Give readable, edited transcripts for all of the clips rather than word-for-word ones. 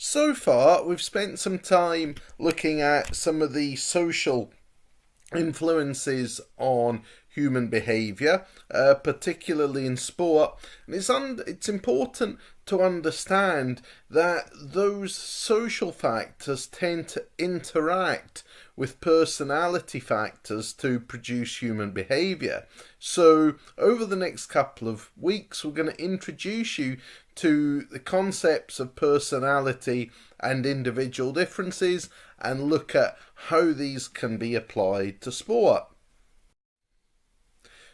So far, we've spent some time looking at some of the social influences on human behaviour, particularly in sport. And it's important to understand that those social factors tend to interact with personality factors to produce human behaviour. So over the next couple of weeks, we're going to introduce you to the concepts of personality and individual differences and look at how these can be applied to sport.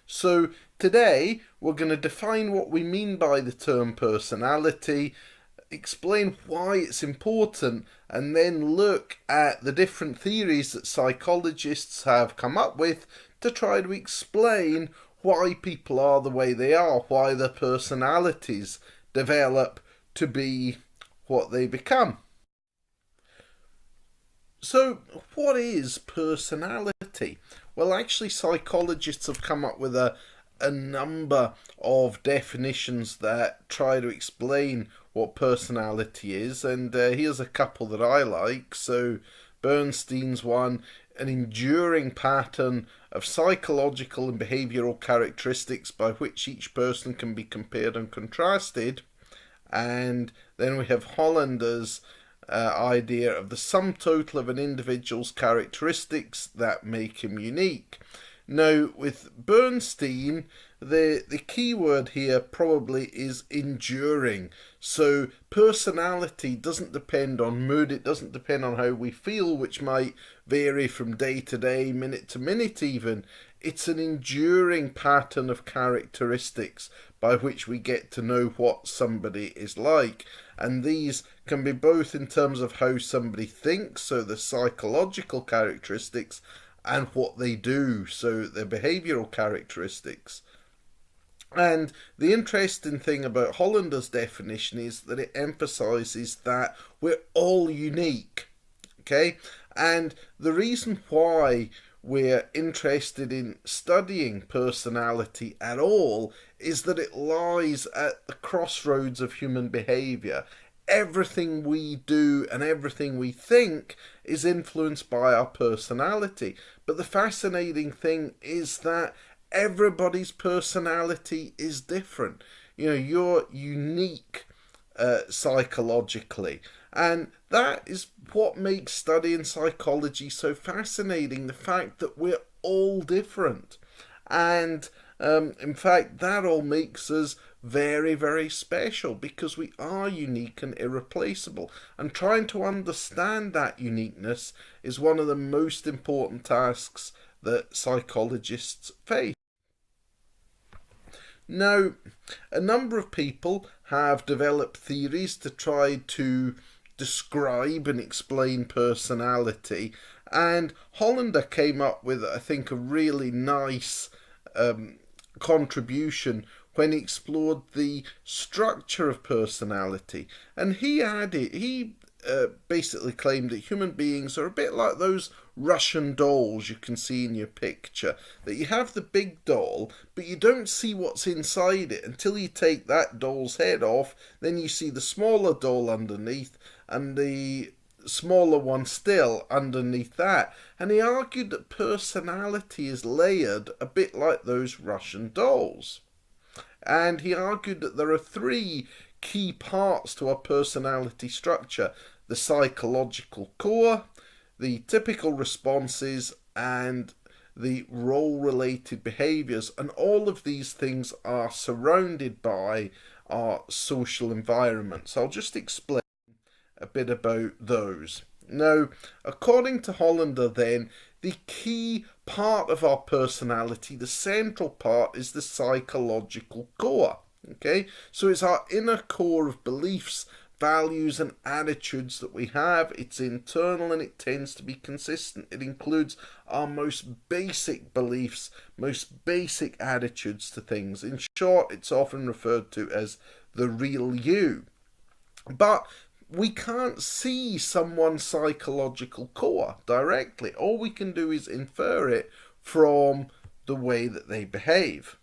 So today we're going to define what we mean by the term personality, explain why it's important, and then look at the different theories that psychologists have come up with to try to explain why people are the way they are, why their personalities develop to be what they become. So, what is personality? Well, actually, psychologists have come up with a number of definitions that try to explain what personality is, and here's a couple that I like. So, Bernstein's one: an enduring pattern of psychological and behavioural characteristics by which each person can be compared and contrasted. And then we have Hollander's idea of the sum total of an individual's characteristics that make him unique. Now, with Bernstein, the key word here probably is enduring. So personality doesn't depend on mood, it doesn't depend on how we feel, which might vary from day to day, minute to minute even. It's an enduring pattern of characteristics by which we get to know what somebody is like. And these can be both in terms of how somebody thinks, so the psychological characteristics, and what they do, so their behavioural characteristics. And the interesting thing about Hollander's definition is that it emphasises that we're all unique, okay? And the reason why we're interested in studying personality at all is that it lies at the crossroads of human behaviour. Everything we do and everything we think is influenced by our personality. But the fascinating thing is that everybody's personality is different. You know, you're unique psychologically. And that is what makes studying psychology so fascinating, the fact that we're all different. And in fact, that all makes us very, very special because we are unique and irreplaceable. And trying to understand that uniqueness is one of the most important tasks that psychologists face. Now, a number of people have developed theories to try to describe and explain personality, and Hollander came up with, I think, a really nice contribution when he explored the structure of personality. And he basically claimed that human beings are a bit like those Russian dolls you can see in your picture, that you have the big doll but you don't see what's inside it until you take that doll's head off. Then you see the smaller doll underneath and the smaller one still underneath that. And he argued that personality is layered a bit like those Russian dolls. And he argued that there are three key parts to our personality structure: the psychological core, the typical responses, and the role-related behaviours. And all of these things are surrounded by our social environment. So I'll just explain a bit about those. Now, according to Hollander then, the key part of our personality, the central part, is the psychological core. Okay, so it's our inner core of beliefs, values and attitudes that we have. It's internal and it tends to be consistent. It includes our most basic beliefs, most basic attitudes to things. In short, it's often referred to as the real you. But we can't see someone's psychological core directly. All we can do is infer it from the way that they behave.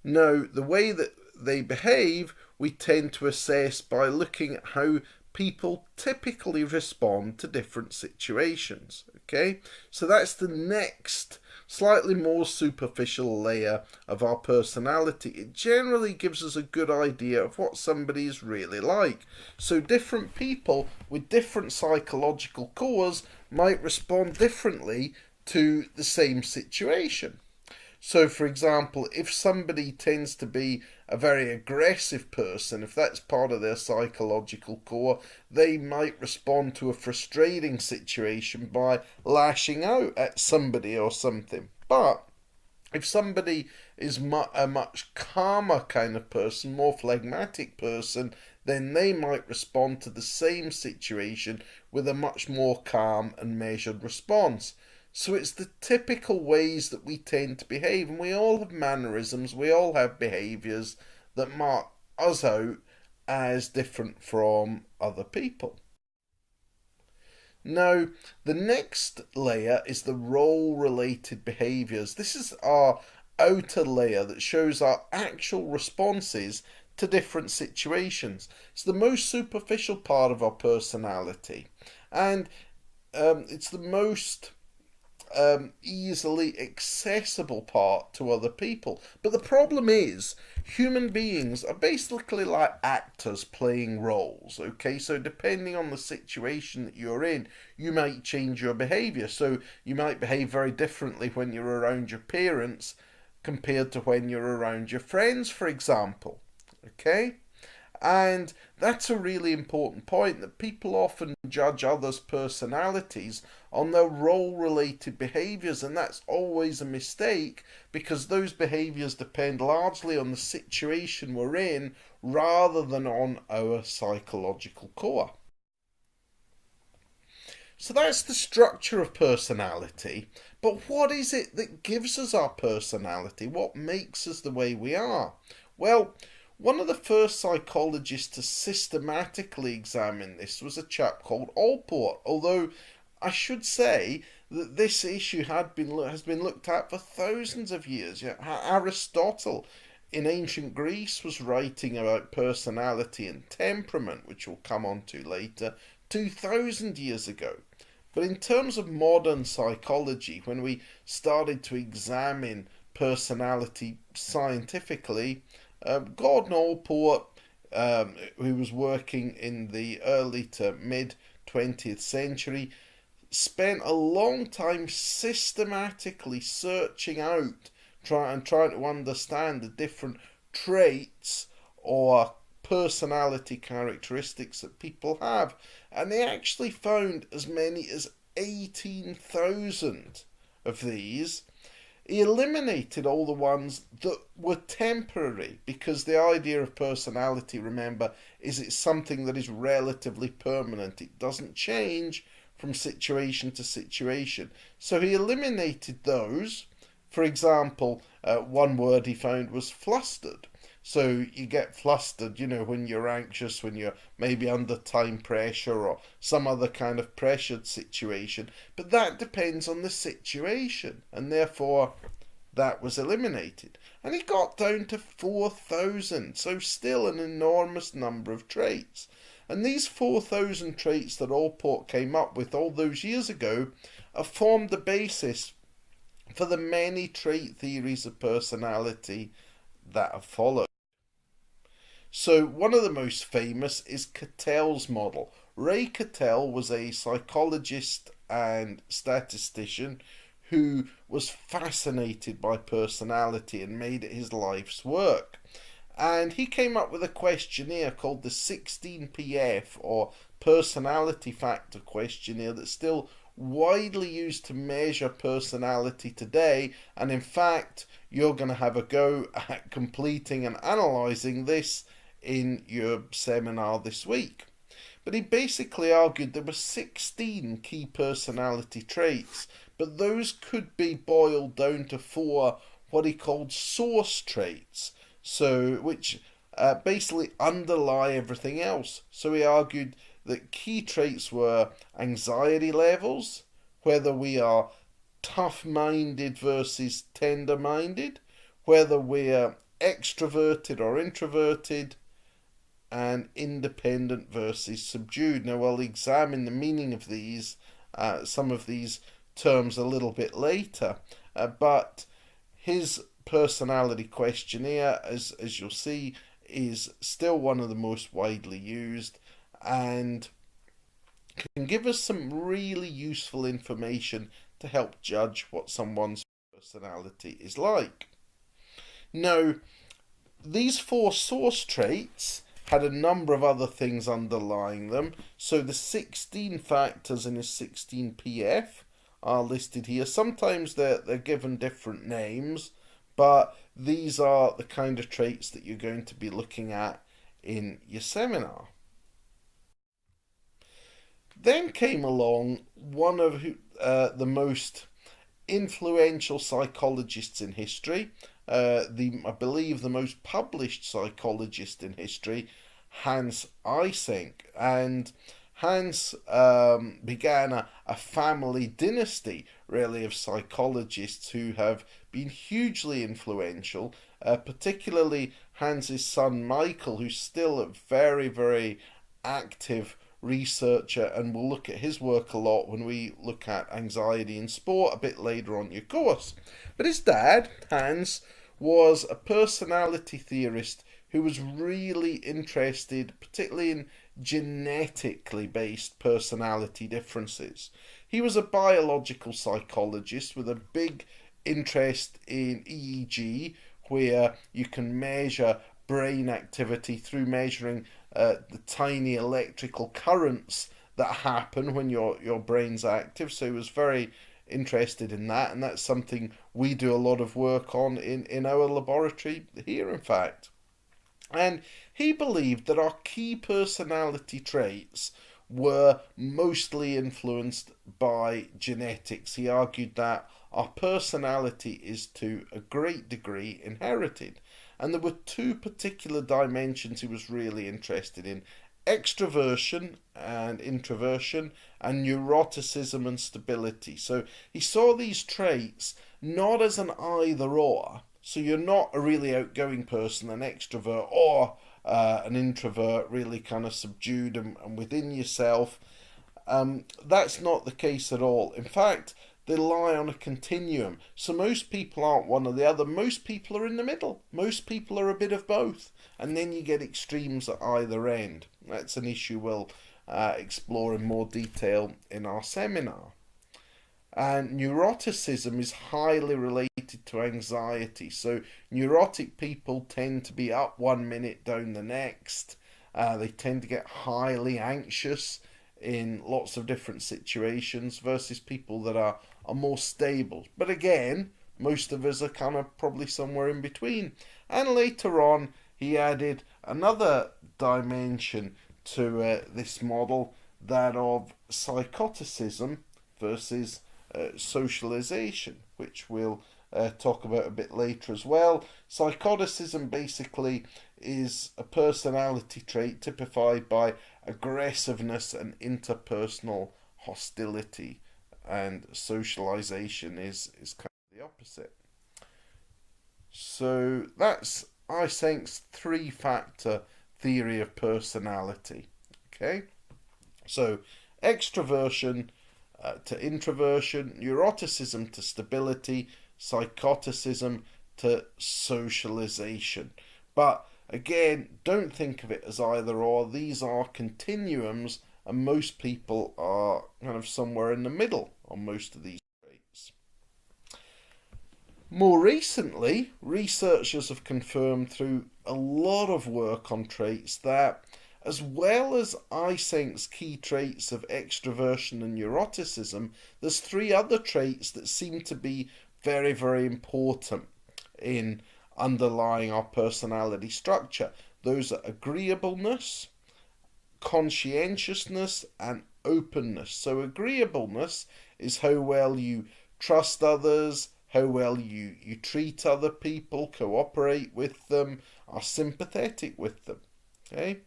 Now, the way that they behave we tend to assess by looking at how people typically respond to different situations. Okay, so that's the next slightly more superficial layer of our personality. It generally gives us a good idea of what somebody is really like. So different people with different psychological cores might respond differently to the same situation. So, for example, if somebody tends to be a very aggressive person, if that's part of their psychological core, they might respond to a frustrating situation by lashing out at somebody or something. But if somebody is a much calmer kind of person, more phlegmatic person, then they might respond to the same situation with a much more calm and measured response. So it's the typical ways that we tend to behave, and we all have mannerisms, we all have behaviours that mark us out as different from other people. Now, the next layer is the role-related behaviours. This is our outer layer that shows our actual responses to different situations. It's the most superficial part of our personality, and it's the most easily accessible part to other people. But the problem is, human beings are basically like actors playing roles, okay? So depending on the situation that you're in, you might change your behaviour. So you might behave very differently when you're around your parents compared to when you're around your friends, for example, okay? And that's a really important point, that people often judge others' personalities on their role-related behaviours, and that's always a mistake, because those behaviours depend largely on the situation we're in rather than on our psychological core. So that's the structure of personality, but what is it that gives us our personality? What makes us the way we are? Well, one of the first psychologists to systematically examine this was a chap called Allport, although I should say that this issue has been looked at for thousands of years. Aristotle in ancient Greece was writing about personality and temperament, which we'll come on to later, 2,000 years ago. But in terms of modern psychology, when we started to examine personality scientifically, Gordon Allport, who was working in the early to mid 20th century, spent a long time systematically searching out, trying to understand the different traits or personality characteristics that people have. And they actually found as many as 18,000 of these. He eliminated all the ones that were temporary, because the idea of personality, remember, is it's something that is relatively permanent. It doesn't change from situation to situation. So he eliminated those. For example, one word he found was flustered. So you get flustered, when you're anxious, when you're maybe under time pressure or some other kind of pressured situation. But that depends on the situation, and therefore that was eliminated. And it got down to 4,000, so still an enormous number of traits. And these 4,000 traits that Allport came up with all those years ago have formed the basis for the many trait theories of personality that have followed. So one of the most famous is Cattell's model. Ray Cattell was a psychologist and statistician who was fascinated by personality and made it his life's work. And he came up with a questionnaire called the 16PF, or Personality Factor Questionnaire, that's still widely used to measure personality today. And in fact, you're going to have a go at completing and analysing this in your seminar this week. But he basically argued there were 16 key personality traits, but those could be boiled down to 4 what he called source traits, which basically underlie everything else. So he argued that key traits were anxiety levels, whether we are tough-minded versus tender-minded, whether we're extroverted or introverted, and independent versus subdued. Now, I'll examine the meaning of these, some of these terms a little bit later, but his personality questionnaire, as you'll see, is still one of the most widely used and can give us some really useful information to help judge what someone's personality is like. Now, these 4 source traits had a number of other things underlying them. So the 16 factors in his 16PF are listed here. Sometimes they're given different names, but these are the kind of traits that you're going to be looking at in your seminar. Then came along one of the most influential psychologists in history, I believe the most published psychologist in history, Hans Eysenck. And Hans began a family dynasty, really, of psychologists who have been hugely influential, particularly Hans's son Michael, who's still a very, very active researcher, and we'll look at his work a lot when we look at anxiety in sport a bit later on your course. But his dad, Hans, was a personality theorist who was really interested, particularly in genetically based personality differences. He was a biological psychologist with a big interest in EEG, where you can measure brain activity through measuring the tiny electrical currents that happen when your brain's active. So he was very interested in that, and that's something we do a lot of work on in our laboratory here, in fact. And he believed that our key personality traits were mostly influenced by genetics. He argued that our personality is to a great degree inherited. And there were 2 particular dimensions he was really interested in: extroversion and introversion, and neuroticism and stability. So he saw these traits not as an either or. So you're not a really outgoing person, an extrovert, or an introvert, really kind of subdued and within yourself. That's not the case at all. In fact, they lie on a continuum. So most people aren't one or the other. Most people are in the middle. Most people are a bit of both. And then you get extremes at either end. That's an issue we'll explore in more detail in our seminar. And neuroticism is highly related to anxiety. So neurotic people tend to be up 1 minute, down the next. They tend to get highly anxious in lots of different situations versus people that are more stable. But again, most of us are kind of probably somewhere in between. And later on, he added another dimension to this model, that of psychoticism versus socialization, which we'll talk about a bit later as well. Psychoticism basically is a personality trait typified by aggressiveness and interpersonal hostility, and socialization is kind of the opposite. So that's Eysenck's 3-factor theory of personality. Okay, so extroversion to introversion, neuroticism to stability, psychoticism to socialization. But again, don't think of it as either or. These are continuums, and most people are kind of somewhere in the middle on most of these traits. More recently, researchers have confirmed through a lot of work on traits that, as well as Eysenck's key traits of extroversion and neuroticism, there's 3 other traits that seem to be very, very important in underlying our personality structure. Those are agreeableness, conscientiousness, and openness. So agreeableness is how well you trust others, how well you treat other people, cooperate with them, are sympathetic with them. Okay?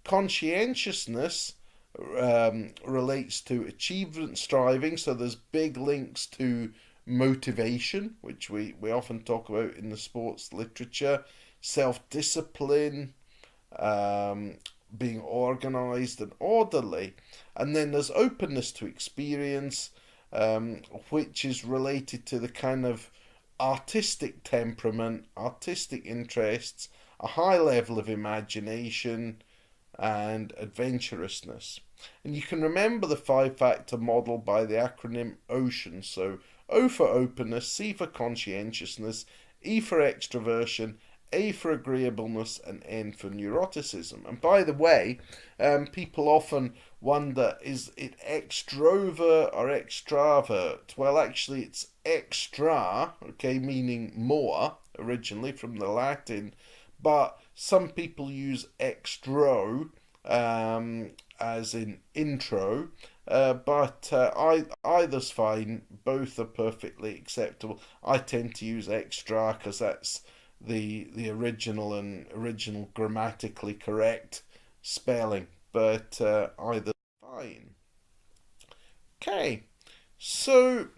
Conscientiousness relates to achievement striving, so there's big links to motivation, which we often talk about in the sports literature, self-discipline, being organized and orderly. And then there's openness to experience, which is related to the kind of artistic temperament, artistic interests, a high level of imagination, and adventurousness. And you can remember the five factor model by the acronym OCEAN. So O for openness, C for conscientiousness, E for extroversion, A for agreeableness, and N for neuroticism. And by the way, people often wonder, is it extrovert or extravert? Well, actually, it's extra, okay, meaning more, originally from the Latin, but some people use extro, as in intro, but either's fine. Both are perfectly acceptable. I tend to use extra because that's the original grammatically correct spelling, but either's fine. Okay, so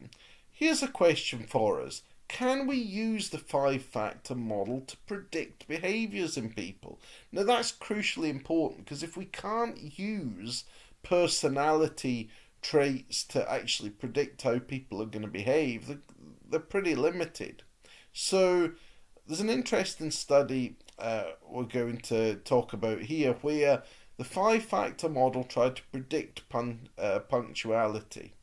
here's a question for us. Can we use the five factor model to predict behaviours in people? Now, that's crucially important because if we can't use personality traits to actually predict how people are going to behave, they're pretty limited. So, there's an interesting study we're going to talk about here where the five factor model tried to predict punctuality.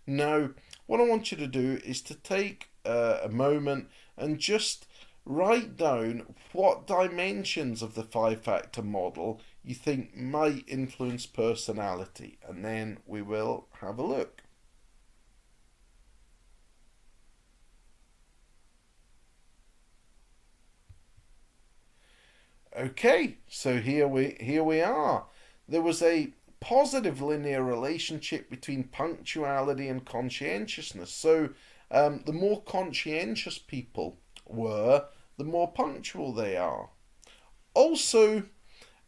Now, what I want you to do is to take a moment and just write down what dimensions of the five factor model you think might influence personality, and then we will have a look. Okay, so here we are. There was a positive linear relationship between punctuality and conscientiousness. So the more conscientious people were, the more punctual they are. Also,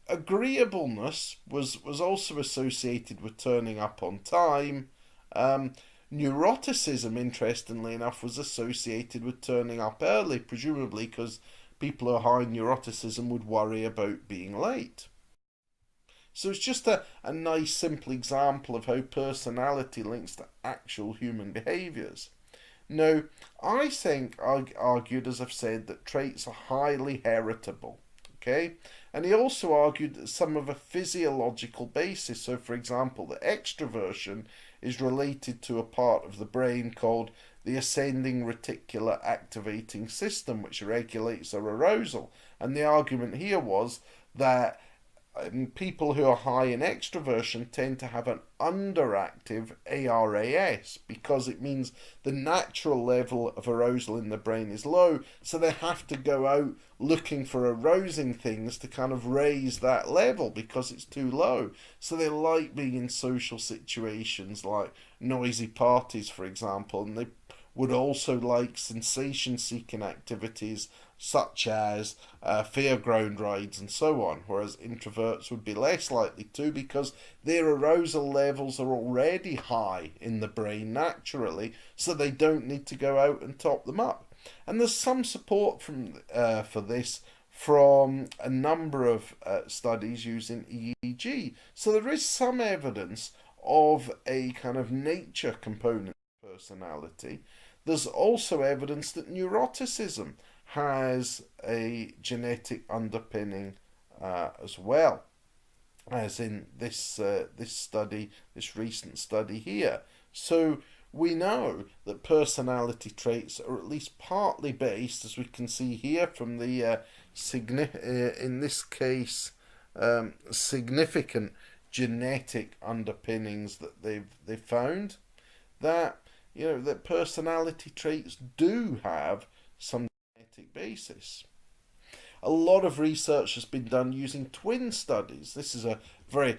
agreeableness was also associated with turning up on time. Neuroticism, interestingly enough, was associated with turning up early, presumably because people who are high in neuroticism would worry about being late. So it's just a nice simple example of how personality links to actual human behaviours. Now, I think I argued, as I've said, that traits are highly heritable. Okay? And he also argued that some of a physiological basis. So, for example, that extroversion is related to a part of the brain called the ascending reticular activating system, which regulates our arousal. And the argument here was that people who are high in extroversion tend to have an underactive ARAS because it means the natural level of arousal in the brain is low, so they have to go out looking for arousing things to kind of raise that level because it's too low. So they like being in social situations like noisy parties, for example, and they would also like sensation seeking activities such as fairground rides and so on, whereas introverts would be less likely to because their arousal levels are already high in the brain naturally, so they don't need to go out and top them up. And there's some support for this from a number of studies using EEG. So there is some evidence of a kind of nature component of personality. There's also evidence that neuroticism has a genetic underpinning as well, as in this recent study here. So we know that personality traits are at least partly based, as we can see here, from the in this case significant genetic underpinnings that they've found, that that personality traits do have some genetic basis. A lot of research has been done using twin studies. This is a very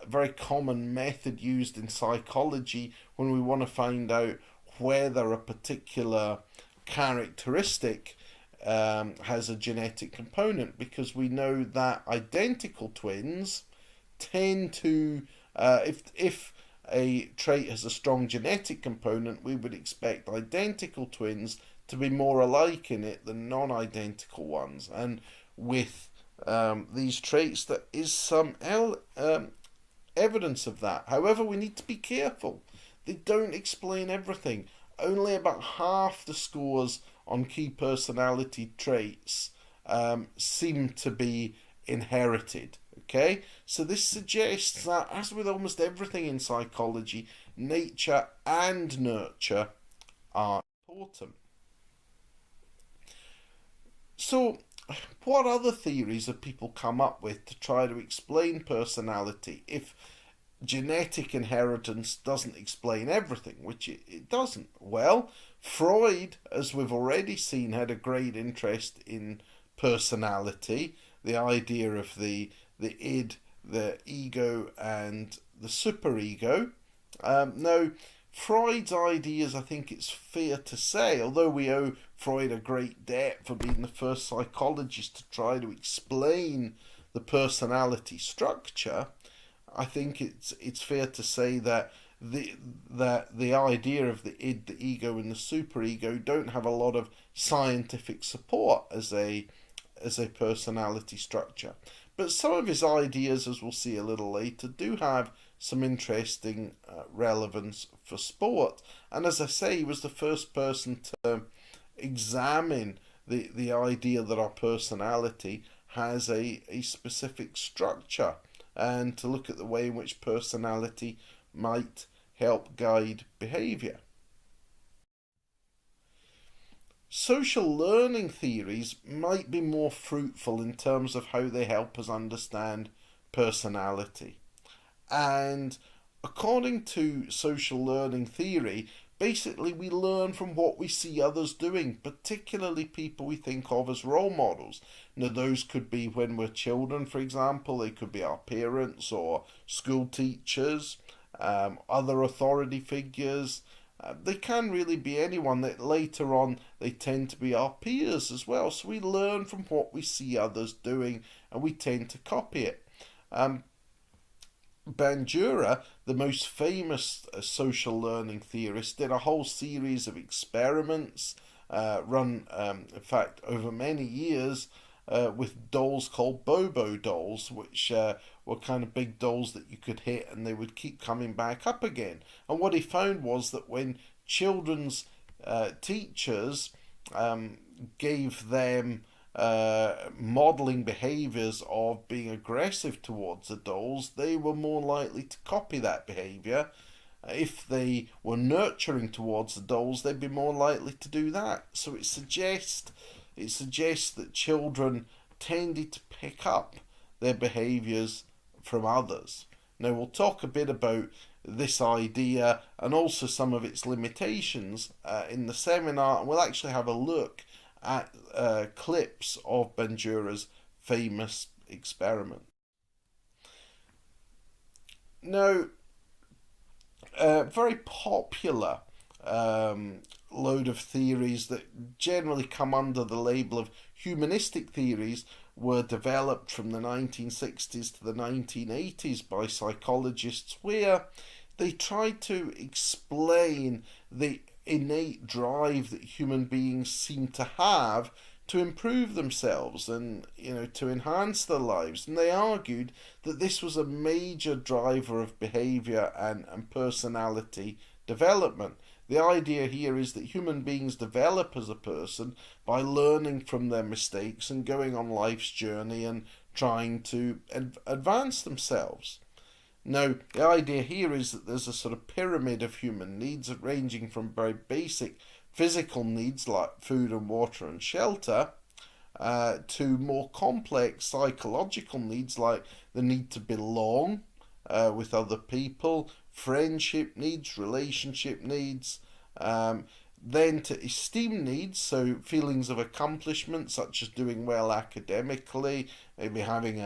very common method used in psychology when we want to find out whether a particular characteristic has a genetic component, because we know that identical twins tend to, if a trait has a strong genetic component, we would expect identical twins to be more alike in it than non-identical ones. And with these traits, there is some evidence of that. However, we need to be careful. They don't explain everything. Only about half the scores on key personality traits seem to be inherited. Okay, so this suggests that, as with almost everything in psychology, nature and nurture are important. So, what other theories have people come up with to try to explain personality if genetic inheritance doesn't explain everything, which it doesn't? Well, Freud, as we've already seen, had a great interest in personality, the idea of the id, the ego, and the superego. Now, Freud's ideas, I think it's fair to say, although we owe Freud a great debt for being the first psychologist to try to explain the personality structure, I think it's fair to say that the idea of the id, the ego, and the superego don't have a lot of scientific support as a personality structure. But some of his ideas, as we'll see a little later, do have some interesting relevance for sport. And as I say, he was the first person to examine the idea that our personality has a specific structure, and to look at the way in which personality might help guide behaviour. Social learning theories might be more fruitful in terms of how they help us understand personality. And according to social learning theory, basically we learn from what we see others doing, particularly people we think of as role models. Now, those could be when we're children, for example. They could be our parents or school teachers, other authority figures. They can really be anyone. That later on they tend to be our peers as well. So we learn from what we see others doing, and we tend to copy it. Bandura, the most famous social learning theorist, did a whole series of experiments run, in fact, over many years with dolls called Bobo dolls, which were kind of big dolls that you could hit and they would keep coming back up again. And what he found was that when children's teachers gave them modelling behaviours of being aggressive towards the dolls, they were more likely to copy that behaviour. If they were nurturing towards the dolls, they'd be more likely to do that. So it suggests that children tended to pick up their behaviours from others. Now, we'll talk a bit about this idea and also some of its limitations in the seminar, and we'll actually have a look at clips of Bandura's famous experiment. Now, a very popular load of theories that generally come under the label of humanistic theories were developed from the 1960s to the 1980s by psychologists, where they tried to explain the innate drive that human beings seem to have to improve themselves and, to enhance their lives. And they argued that this was a major driver of behaviour and personality development. The idea here is that human beings develop as a person by learning from their mistakes and going on life's journey and trying to advance themselves. Now, the idea here is that there's a sort of pyramid of human needs, ranging from very basic physical needs like food and water and shelter, to more complex psychological needs like the need to belong with other people, friendship needs, relationship needs, then to esteem needs, so feelings of accomplishment such as doing well academically, maybe having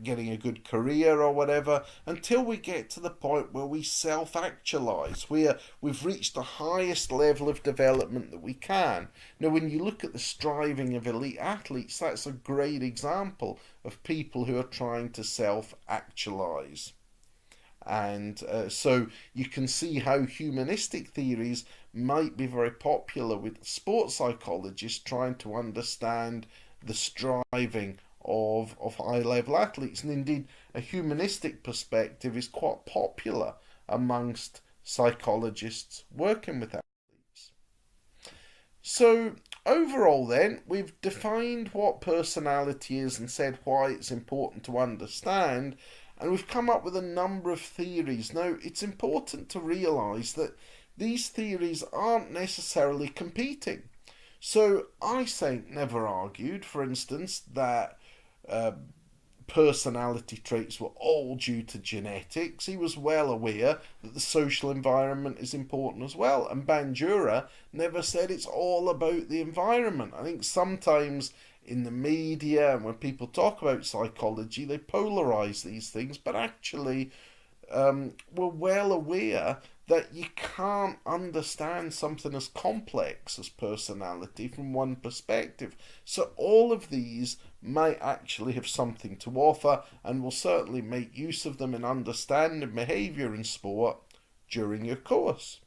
getting a good career or whatever, until we get to the point where we self-actualize, where we've reached the highest level of development that we can. Now, when you look at the striving of elite athletes, that's a great example of people who are trying to self-actualize. And so you can see how humanistic theories might be very popular with sports psychologists trying to understand the striving of high-level athletes. And indeed, a humanistic perspective is quite popular amongst psychologists working with athletes. So overall then, we've defined what personality is and said why it's important to understand, and we've come up with a number of theories. Now, it's important to realise that these theories aren't necessarily competing. So Eysenck never argued, for instance, that personality traits were all due to genetics. He was well aware that the social environment is important as well. And Bandura never said it's all about the environment. I think sometimes in the media and when people talk about psychology, they polarize these things, but actually we're well aware that you can't understand something as complex as personality from one perspective. So all of these might actually have something to offer, and will certainly make use of them in understanding behaviour in sport during your course.